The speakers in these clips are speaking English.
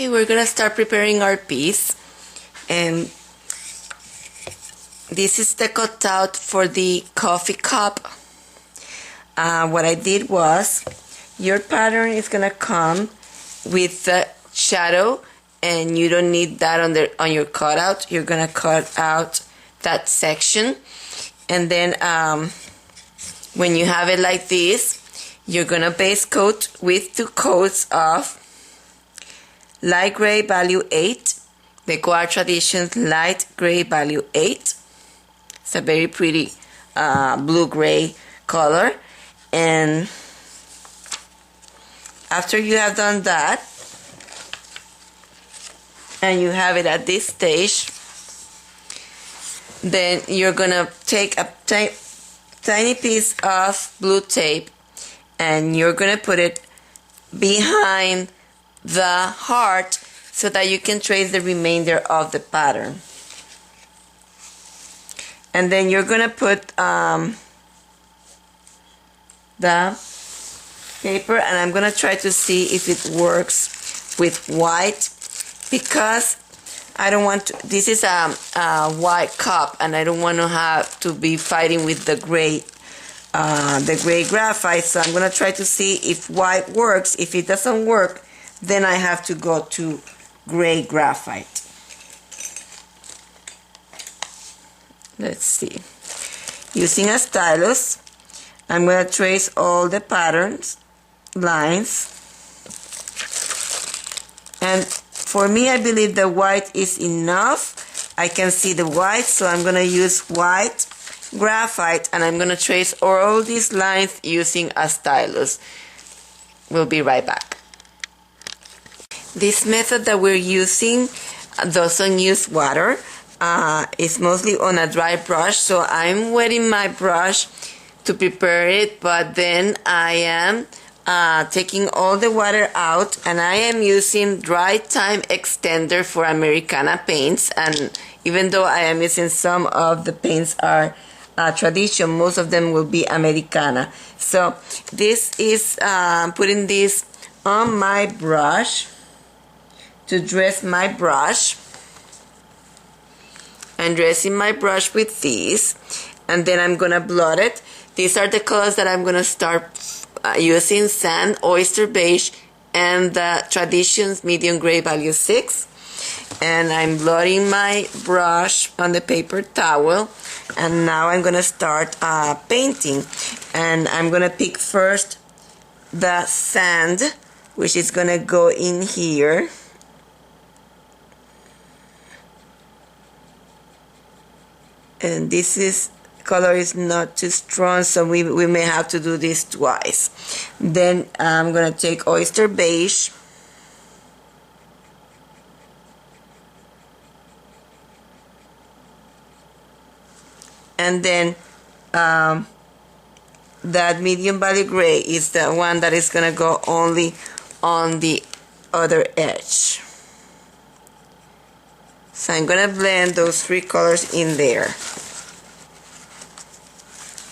Okay, we're gonna start preparing our piece, and this is the cutout for the coffee cup. What I did was, your pattern is gonna come with the shadow, and you don't need that on your cutout. You're gonna cut out that section, and then when you have it like this, you're gonna base coat with 2 coats of light gray value 8, the Goa Traditions light gray value 8. It's a very pretty blue-gray color. And after you have done that, and you have it at this stage, then you're gonna take a tiny piece of blue tape, and you're gonna put it behind the heart so that you can trace the remainder of the pattern. And then you're gonna put the paper, and I'm gonna try to see if it works with white, because I don't want to, this is a white cup, and I don't want to have to be fighting with the gray graphite. So I'm gonna try to see if white works. If it doesn't work, then I have to go to gray graphite. Let's see. Using a stylus, I'm going to trace all the patterns, lines. And for me, I believe the white is enough. I can see the white, so I'm going to use white graphite, and I'm going to trace all these lines using a stylus. We'll be right back. This method that we're using doesn't use water. It's mostly on a dry brush, so I'm wetting my brush to prepare it, but then I am taking all the water out, and I am using dry time extender for Americana paints. And even though I am using some of the paints are tradition, most of them will be Americana. So this is putting this on my brush to dress my brush, and dressing my brush with these, and then I'm gonna blot it. These are the colors that I'm gonna start using: sand, oyster beige, and the Traditions medium gray value 6. And I'm blotting my brush on the paper towel, and now I'm gonna start painting. And I'm gonna pick first the sand, which is gonna go in here. And this color is not too strong, so we may have to do this twice. Then I'm gonna take oyster beige, and then that medium value gray is the one that is gonna go only on the other edge. So I'm gonna blend those 3 colors in there.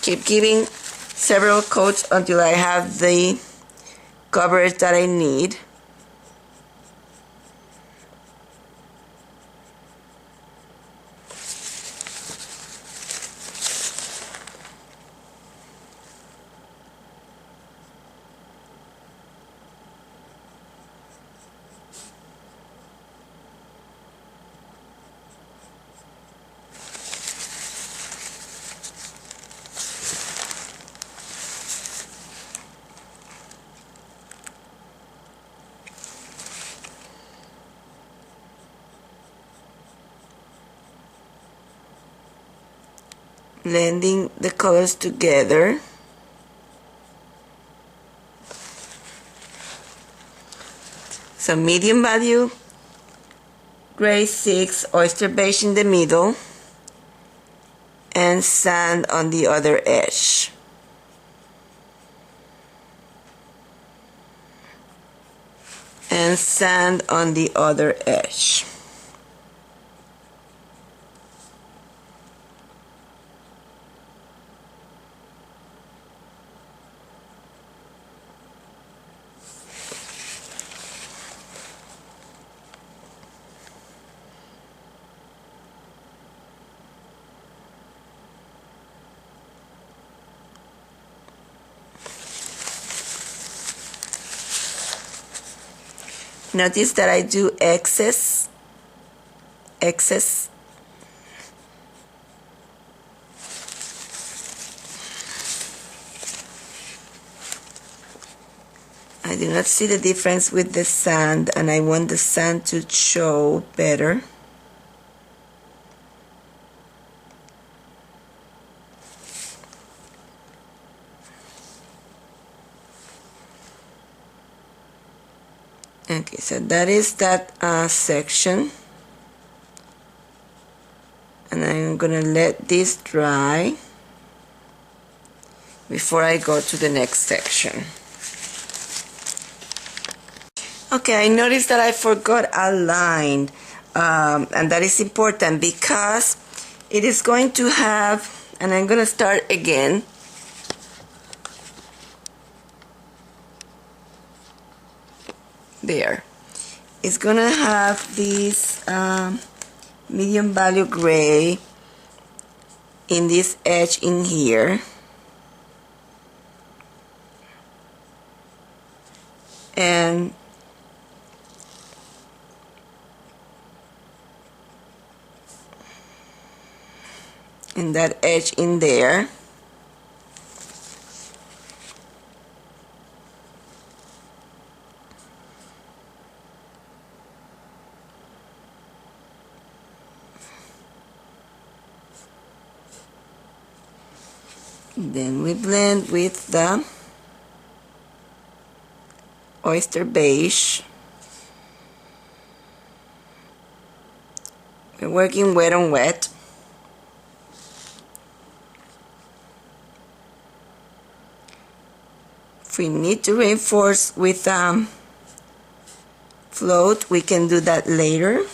Keep giving several coats until I have the coverage that I need. Blending the colors together. So medium value gray 6, oyster beige in the middle, and sand on the other edge. And sand on the other edge. Notice that I do excess. I do not see the difference with the sand, and I want the sand to show better. Okay, so that is that section, and I'm gonna let this dry before I go to the next section. Okay, I noticed that I forgot a line, and that is important because it is going to have, and I'm going to start again. There. It's going to have this medium value gray in this edge in here. And that edge in there. Then we blend with the oyster beige. We're working wet on wet. If we need to reinforce with float, we can do that later.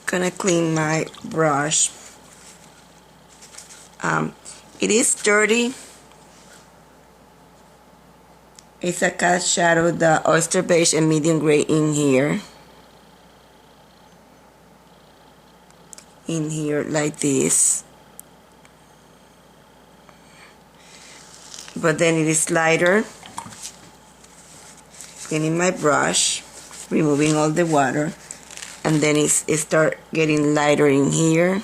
Gonna clean my brush. It is dirty. It's a cast shadow, the oyster beige and medium gray in here. In here like this. But then it is lighter. Cleaning my brush, removing all the water, and then it start getting lighter in here.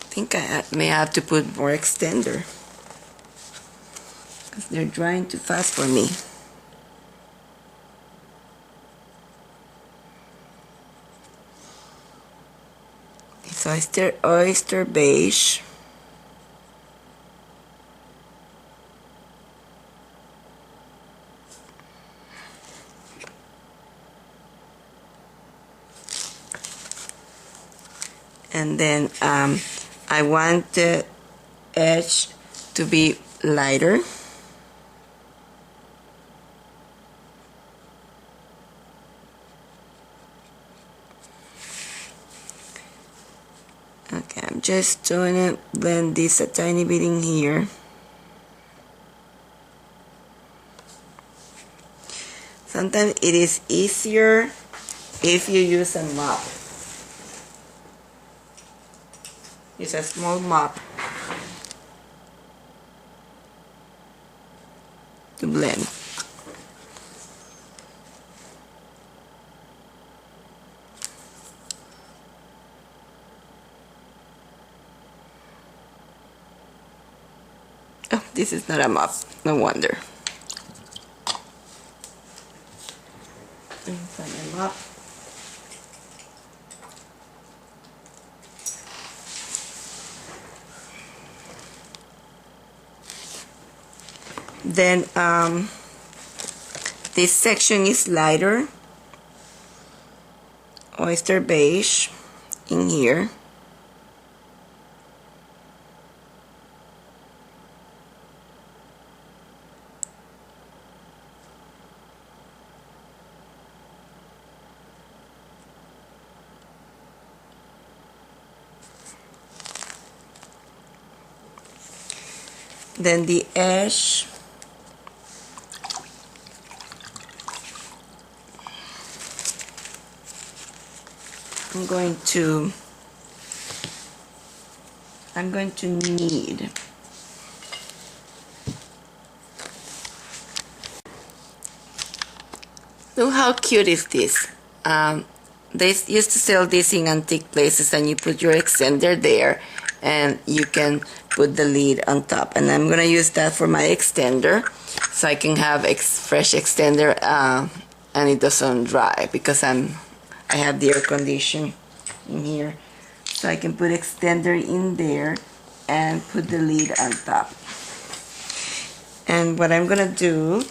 I think I may have to put more extender because they're drying too fast for me. So oyster beige. And then I want the edge to be lighter. Okay, I'm just doing it, blend this a tiny bit in here. Sometimes it is easier if you use a mop. Use a small mop to blend. Oh, this is not a mop, no wonder. Inside the mop. Then this section is lighter, oyster beige in here. Then the edge. I'm going to need look how cute is this. They used to sell this in antique places, and you put your extender there and you can put the lid on top, and I'm gonna use that for my extender so I can have fresh extender and it doesn't dry, because I have the air condition in here, so I can put extender in there and put the lid on top. And what I'm gonna do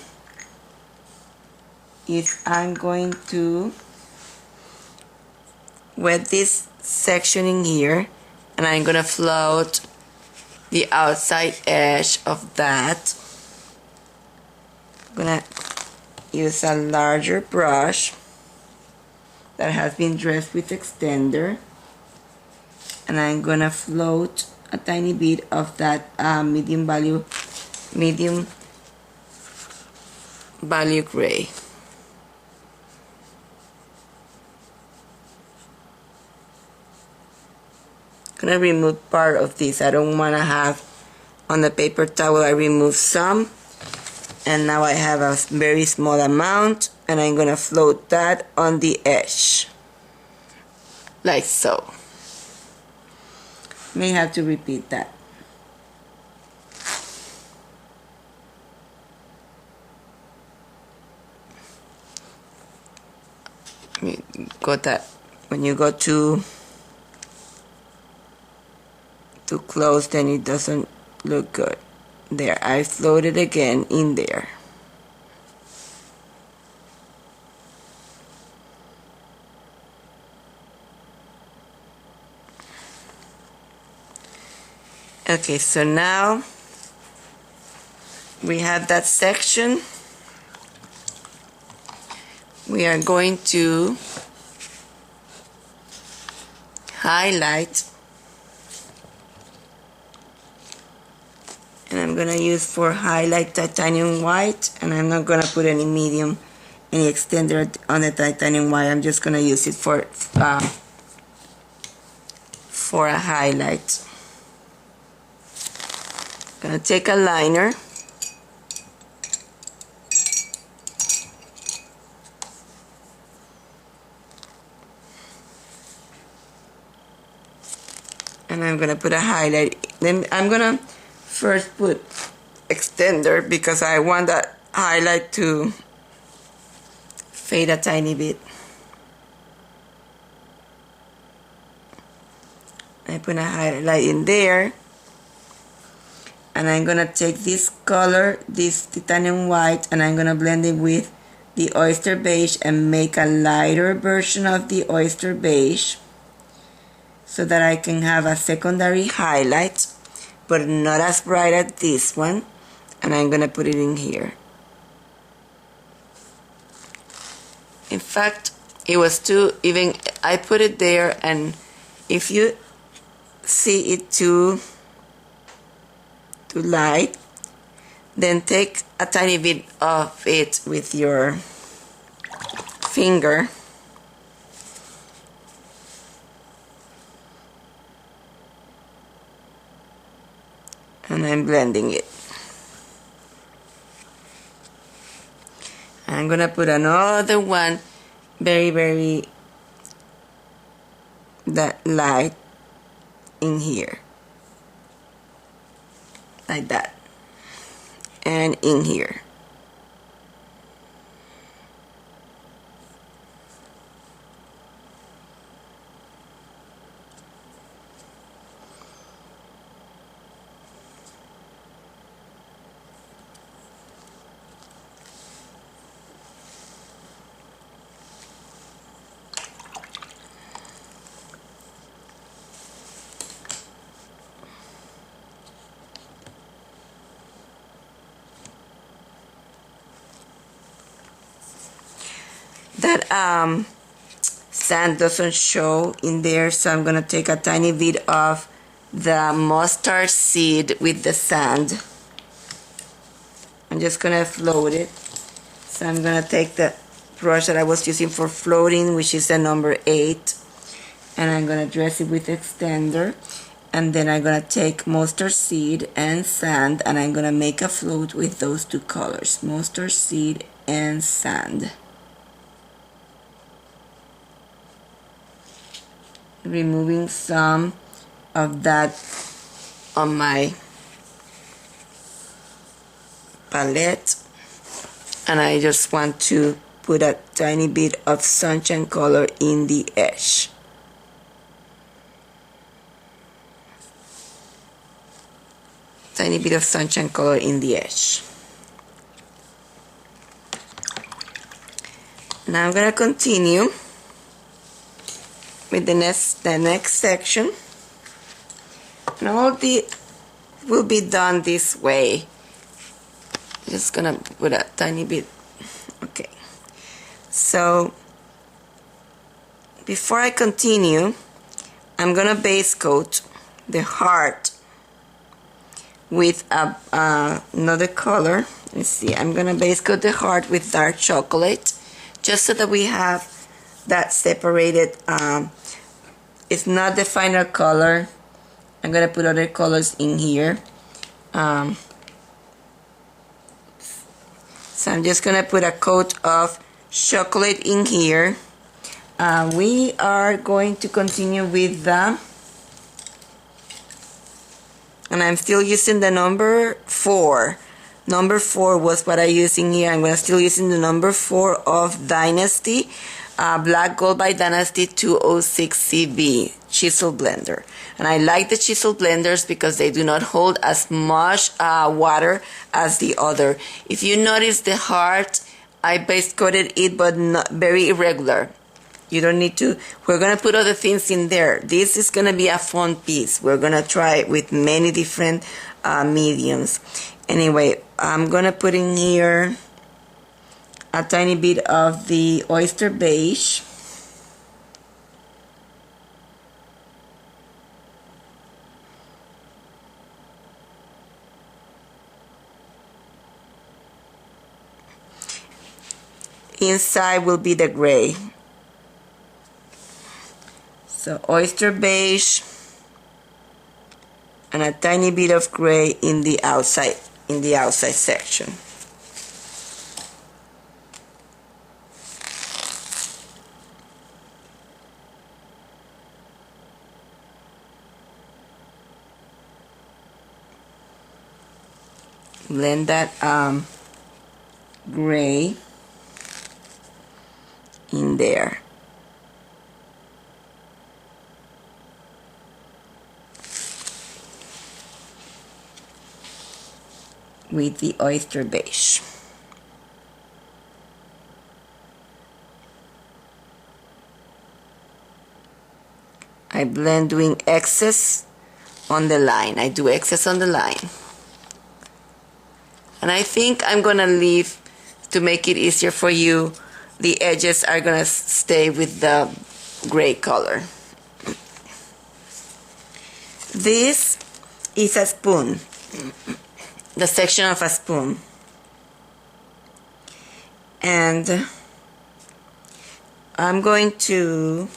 is I'm going to wet this section in here, and I'm gonna float the outside edge of that. I'm gonna use a larger brush that has been dressed with extender, and I'm gonna float a tiny bit of that medium value gray. Gonna remove part of this. I don't want to have on the paper towel. I remove some, and now I have a very small amount, and I'm gonna float that on the edge like so. May have to repeat that. Got that. When you go too close, then it doesn't look good. There, I floated again in there. Okay, so now we have that section. We are going to highlight, and I'm gonna use for highlight titanium white, and I'm not gonna put any extender on the titanium white. I'm just gonna use it for a highlight. Gonna take a liner, and I'm gonna put a highlight. Then I'm gonna first put extender because I want that highlight to fade a tiny bit. I put a highlight in there, and I'm gonna take this color, this titanium white, and I'm gonna blend it with the oyster beige and make a lighter version of the oyster beige so that I can have a secondary highlight, but not as bright as this one, and I'm gonna put it in here. In fact, it was too even. I put it there, and if you see it too light, then take a tiny bit of it with your finger and I'm blending it. I'm gonna put another one very that light in here, like that, and in here. That sand doesn't show in there, so I'm gonna take a tiny bit of the mustard seed with the sand I'm just gonna float it. So I'm gonna take the brush that I was using for floating, which is the number 8, and I'm gonna dress it with extender, and then I'm gonna take mustard seed and sand, and I'm gonna make a float with those two colors, mustard seed and sand. Removing some of that on my palette, and I just want to put a tiny bit of sunshine color in the edge. Tiny bit of sunshine color in the edge. Now I'm gonna continue with the next section, and all the will be done this way. Just gonna put a tiny bit. Okay, so before I continue, I'm gonna base coat the heart with another color. Let's see, I'm gonna base coat the heart with dark chocolate, just so that we have that separated. It's not the final color. I'm gonna put other colors in here. So I'm just gonna put a coat of chocolate in here. We are going to continue with the, and I'm still using the number 4. Number 4 was what I used in here. I'm gonna still using the number 4 of Dynasty, Black Gold by Dynasty 206 CB chisel blender. And I like the chisel blenders because they do not hold as much water as the other. If you notice the heart, I base coated it, but not very irregular. You don't need to. We're gonna put other things in there. This is gonna be a fun piece. We're gonna try it with many different mediums. Anyway, I'm gonna put in here a tiny bit of the oyster beige. Inside will be the gray. So oyster beige and a tiny bit of gray in the outside section. Blend that gray in there. With the oyster beige. I blend doing excess on the line. I do excess on the line. And I think I'm gonna leave, to make it easier for you, the edges are gonna stay with the gray color. This is a spoon, the section of a spoon, and I'm going to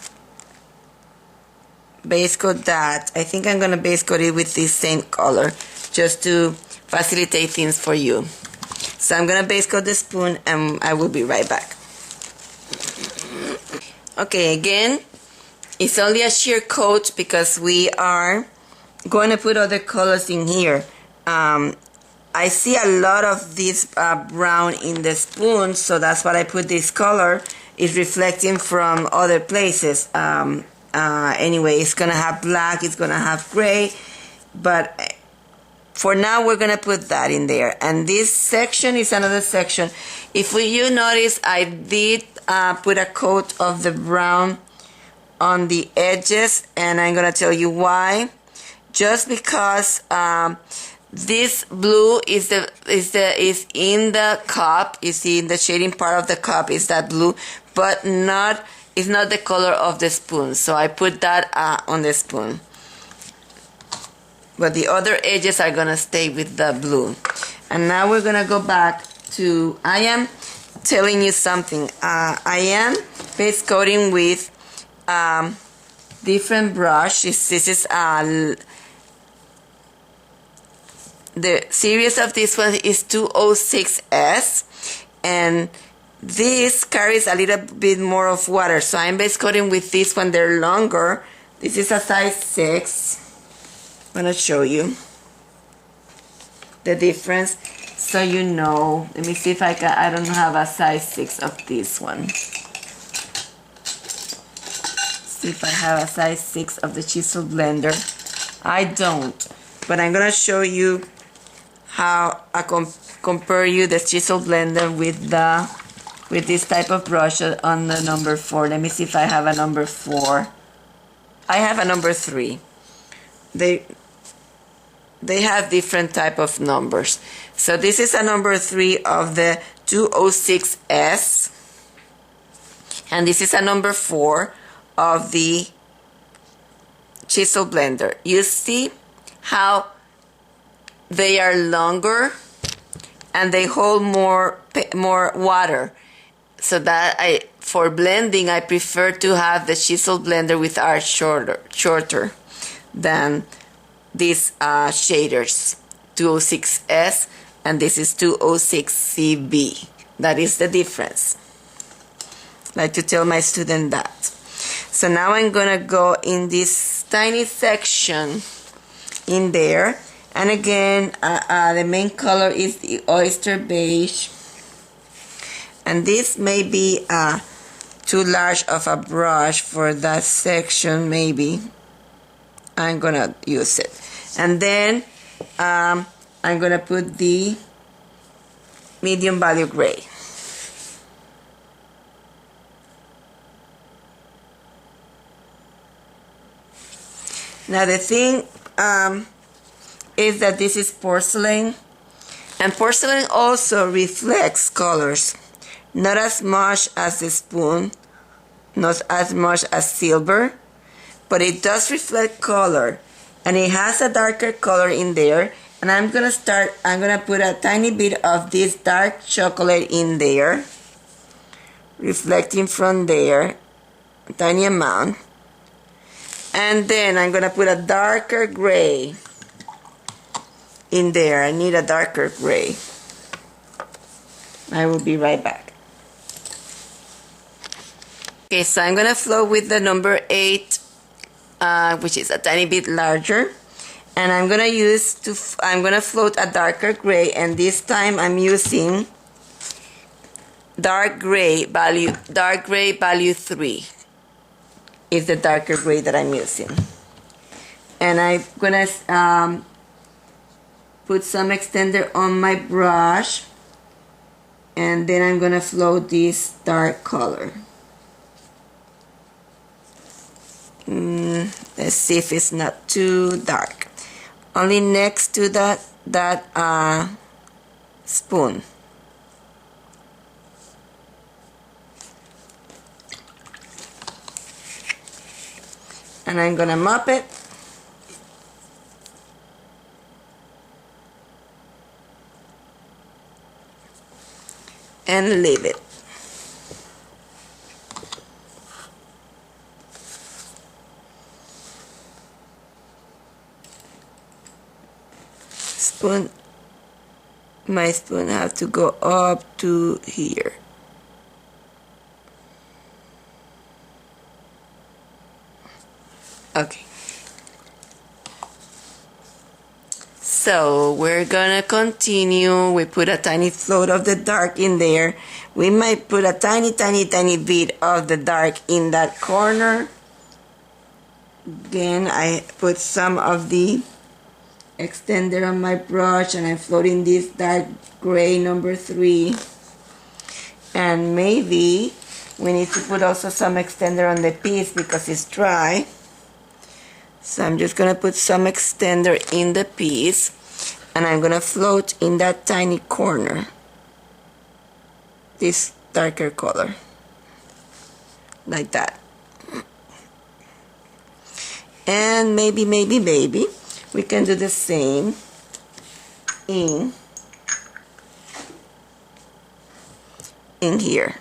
base coat that. I think I'm gonna base coat it with this same color, just to facilitate things for you. So I'm gonna base coat the spoon, and I will be right back. Okay, again, it's only a sheer coat because we are going to put other colors in here. I see a lot of this brown in the spoon, so that's why I put this color. It's reflecting from other places. Anyway, it's gonna have black, it's gonna have gray, but for now we're gonna put that in there. And this section is another section. If you notice, I did put a coat of the brown on the edges, and I'm gonna tell you why. Just because this blue is in the cup. You see, in the shading part of the cup is that blue, but it's not the color of the spoon. So I put that on the spoon. But the other edges are gonna stay with the blue. And now we're gonna go back to, I am telling you something. I am base coating with different brush. This is the series of this one is 206S, and this carries a little bit more of water, so I'm base coating with this one. They're longer. This is a size 6. I'm gonna show you the difference so you know. Let me see if I don't have a size 6 of this one. See if I have a size 6 of the chisel blender. I don't, but I'm gonna show you how I compare you the chisel blender with this type of brush on the number 4. Let me see if I have a number 4. I have a number 3. They have different type of numbers. So this is a number 3 of the 206S, and this is a number 4 of the chisel blender. You see how they are longer and they hold more water, so that for blending I prefer to have the chisel blender with arch shorter than these shaders, 206S, and this is 206CB. That is the difference. I like to tell my student that. So now I'm gonna go in this tiny section in there, and again the main color is the oyster beige, and this may be too large of a brush for that section. Maybe I'm gonna use it, and then I'm gonna put the medium value gray. Now the thing is that this is porcelain, and porcelain also reflects colors, not as much as the spoon, not as much as silver, but it does reflect color, and it has a darker color in there. And I'm gonna put a tiny bit of this dark chocolate in there, reflecting from there, a tiny amount. And then I'm gonna put a darker gray in there. I need a darker gray. I will be right back. Okay, so I'm gonna float with the number 8, which is a tiny bit larger, and I'm gonna float a darker gray, and this time I'm using dark gray value 3 is the darker gray that I'm using. And I'm gonna put some extender on my brush, and then I'm gonna float this dark color. Let's see if it's not too dark. Only next to that spoon. And I'm gonna mop it. And leave it. My spoon have to go up to here. Okay. So we're gonna continue. We put a tiny float of the dark in there. We might put a tiny bit of the dark in that corner. Again, I put some of the extender on my brush, and I'm floating this dark gray number 3. And maybe we need to put also some extender on the piece because it's dry. So I'm just gonna put some extender in the piece, and I'm gonna float in that tiny corner this darker color, like that. And maybe we can do the same in in here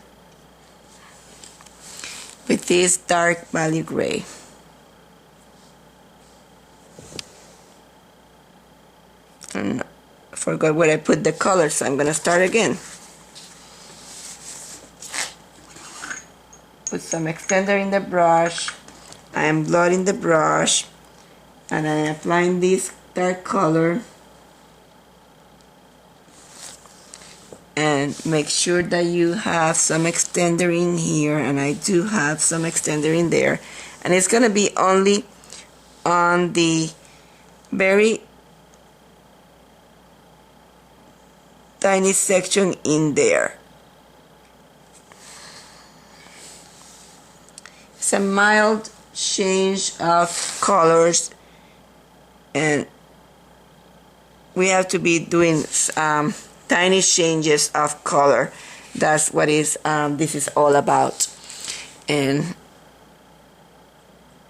with this dark valley gray. And I forgot where I put the color, so I'm gonna start again. Put some extender in the brush. I am blotting the brush and I am applying this dark color. And make sure that you have some extender in here, and I do have some extender in there. And it's gonna be only on the very tiny section in there. It's a mild change of colors, and we have to be doing tiny changes of color. That's what this is all about. And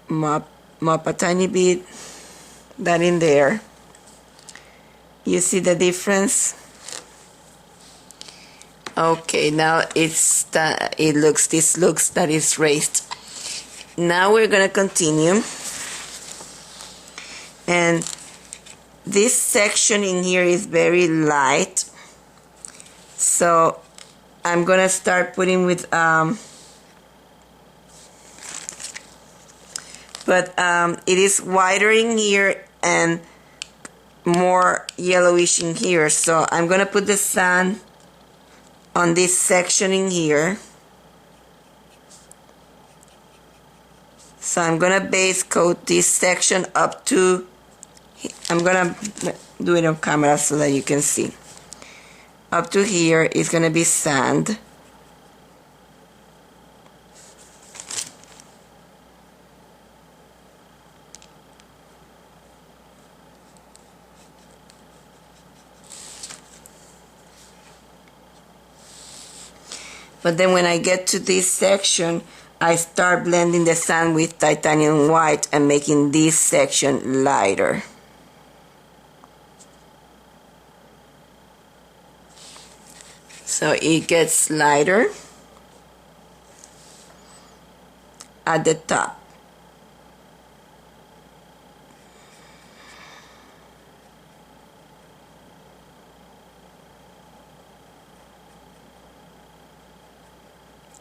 mop a tiny bit that in there. You see the difference? Okay, now this looks that is raised. Now we're gonna continue, and this section in here is very light, so I'm gonna start putting with but it is whiter in here and more yellowish in here, so I'm gonna put the sand on this section in here. So I'm gonna base coat this section up to, I'm gonna do it on camera so that you can see. Up to here is gonna be sand. But then when I get to this section, I start blending the sand with titanium white and making this section lighter. So it gets lighter at the top.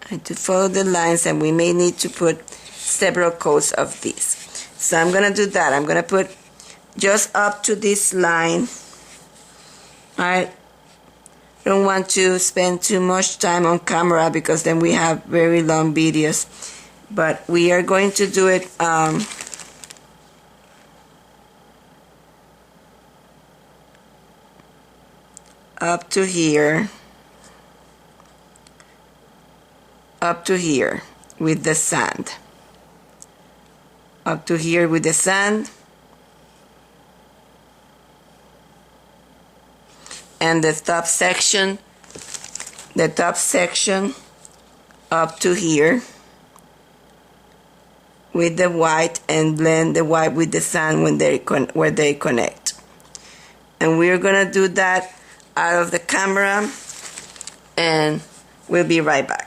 And to follow the lines, and we may need to put several coats of this. So I'm gonna do that. I'm gonna put just up to this line. I don't want to spend too much time on camera because then we have very long videos, but we are going to do it up to here. Up to here with the sand. Up to here with the sand. And the top section up to here with the white, and blend the white with the sand where they connect. And we're gonna do that out of the camera, and we'll be right back.